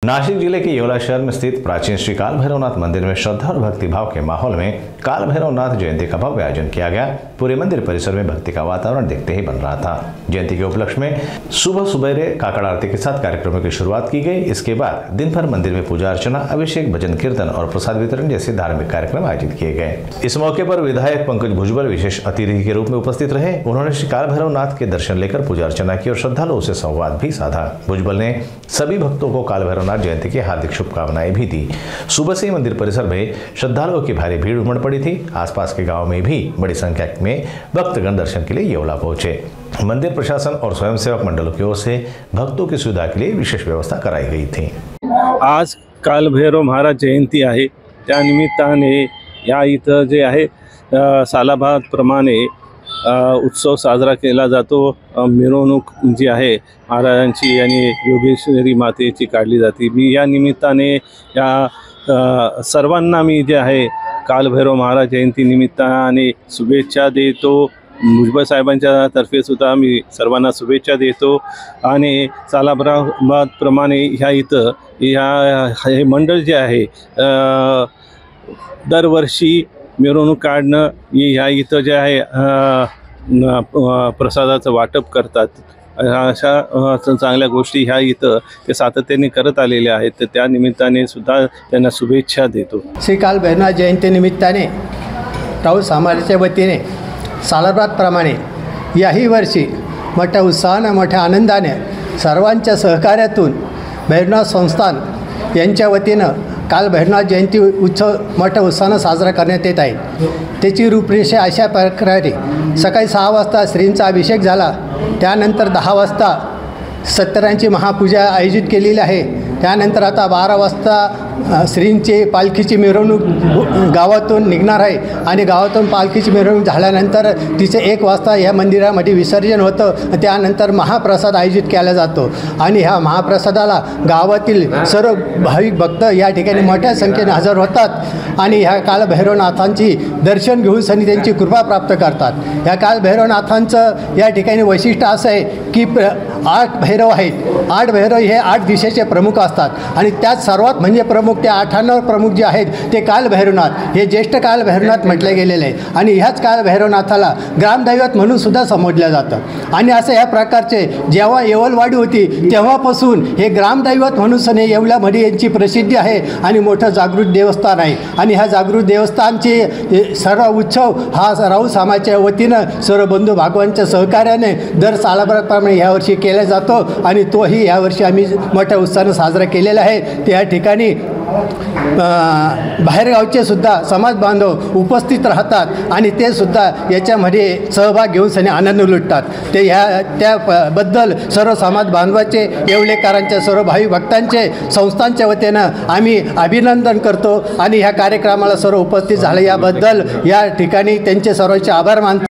नासिक जिले के येवला शहर में स्थित प्राचीन श्री काल भैरवनाथ मंदिर में श्रद्धा और भक्तिभाव के माहौल में काल भैरवनाथ जयंती का भव्य आयोजन किया गया। पूरे मंदिर परिसर में भक्ति का वातावरण देखते ही बन रहा था। जयंती के उपलक्ष्य में सुबह सुबेरे काकड़ आरती के साथ कार्यक्रमों की शुरुआत की गई। इसके बाद दिन भर मंदिर में पूजा अर्चना, अभिषेक, भजन कीर्तन और प्रसाद वितरण जैसे धार्मिक कार्यक्रम आयोजित किए गए। इस मौके पर विधायक पंकज भुजबल विशेष अतिथि के रूप में उपस्थित रहे। उन्होंने श्री काल भैरवनाथ के दर्शन लेकर पूजा अर्चना की और श्रद्धालुओं से संवाद भी साधा। भुजबल ने सभी भक्तों को काल भैरवनाथ जयंती की हार्दिक शुभकामनाएं भी दी। सुबह से ही मंदिर परिसर में श्रद्धालुओं की भारी भीड़ उमड़ पड़ी थी। आसपास के गांव में भी बड़ी संख्या में भक्तगण दर्शन के लिए येवला पहुंचे। मंदिर प्रशासन और स्वयंसेवक मंडलों की ओर से भक्तों की सुविधा के लिए विशेष व्यवस्था कराई गई थी। आज काल भैरव महाराज जयंती आहे, त्या निमित्ताने या इथं जे आहे सालाबादप्रमाणे उत्सव साजरा केला जातो। मिरवणूक जी आहे महाराजांची आणि योगेश्वरी मातेची काढली जाते। मी या निमित्ताने या सर्वांना मी जे आहे काल भैरव महाराज जयंती निमित्ताने शुभेच्छा देतो। भुजबळ साहेबांच्या तर्फे सुद्धा मी सर्वांना शुभेच्छा देतो। आणि सालाबादप्रमाणे ह्या इथं हे मंडळ जे आहे दरवर्षी मिरवणूक काढणं, ह्या इथं जे आहे प्रसादाचं वाटप करतात। अशा चांगल्या गोष्टी ह्या इथं ते सातत्याने करत आलेल्या आहेत। तर त्या निमित्ताने सुद्धा त्यांना शुभेच्छा देतो। श्री काल भैरवनाथ जयंती निमित्ताने राऊत समाजाच्या वतीने सालाबादप्रमाणे याही वर्षी मोठ्या उत्साहाने, मोठ्या आनंदाने सर्वांच्या सहकार्यातून भैरवनाथ संस्थान यांच्या वतीनं काल भैरवनाथ जयंती उत्सव मोठ्या उत्साहाने साजरा करण्यात येत आहे। त्याची रूपरेषा अशा प्रकारे सकाळी 6 वाजता श्रींचा अभिषेक झाला। त्यानंतर 10 वाजता सत्तरांची महापूजा आयोजित केलेली आहे। त्यानंतर आता 12 वाजता श्रींची पालखीची मिरवणूक गावातून निघणार आहे आणि गावातून पालखीची मिरवणूक झाल्यानंतर तिचे 1 वाजता या मंदिरामध्ये विसर्जन होतं। त्यानंतर महाप्रसाद आयोजित केला जातो आणि ह्या महाप्रसादाला गावातील सर्व भाविक भक्त या ठिकाणी मोठ्या संख्येने हजर होतात आणि ह्या काल भैरवनाथांची दर्शन घेऊन सनी त्यांची कृपा प्राप्त करतात। ह्या काल भैरवनाथांचं या ठिकाणी वैशिष्ट्य असं आहे की 8 भैरव आहेत। 8 भैरव हे 8 दिशेचे प्रमुख असतात आणि त्यात सर्वात म्हणजे प्रमुख ते 8 प्रमुख जे आहेत ते काल भैरवनाथ हे ज्येष्ठ काल भैरवनाथ म्हटले गेलेले आहे आणि ह्याच काल भैरवनाथाला ग्रामदैवत म्हणून सुद्धा संबोधलं जातं। आणि असं ह्या प्रकारचे जेव्हा येवलवाडी होती तेव्हापासून हे ग्रामदैवत म्हणून सने येवल्यामध्ये यांची प्रसिद्धी आहे आणि मोठं जागृत देवस्थान आहे। आणि ह्या जागृत देवस्थानचे सर्व उत्सव हा राऊत समाजाच्या वतीनं सर्व बंधू भागवांच्या सहकार्याने दर सालाबादप्रमाणे यावर्षी केला जातो आणि तोही यावर्षी आम्ही मोठ्या उत्साहाने साजरा केलेला आहे। त्या ठिकाणी बाहेरगावचे सुद्धा समाज बांधव उपस्थित राहतात आणि ते सुद्धा याच्यामध्ये सहभाग घेऊन सनी आनंद लुटतात। ते त्याबद्दल सर्व समाज बांधवाचे, येवलेकरांच्या, सर्व भाविक भक्तांचे, संस्थांच्या वतीनं आम्ही अभिनंदन करतो आणि ह्या कार्यक्रमाला सर्व उपस्थित झाले याबद्दल या ठिकाणी त्यांचे सर्वांचे आभार मानतो।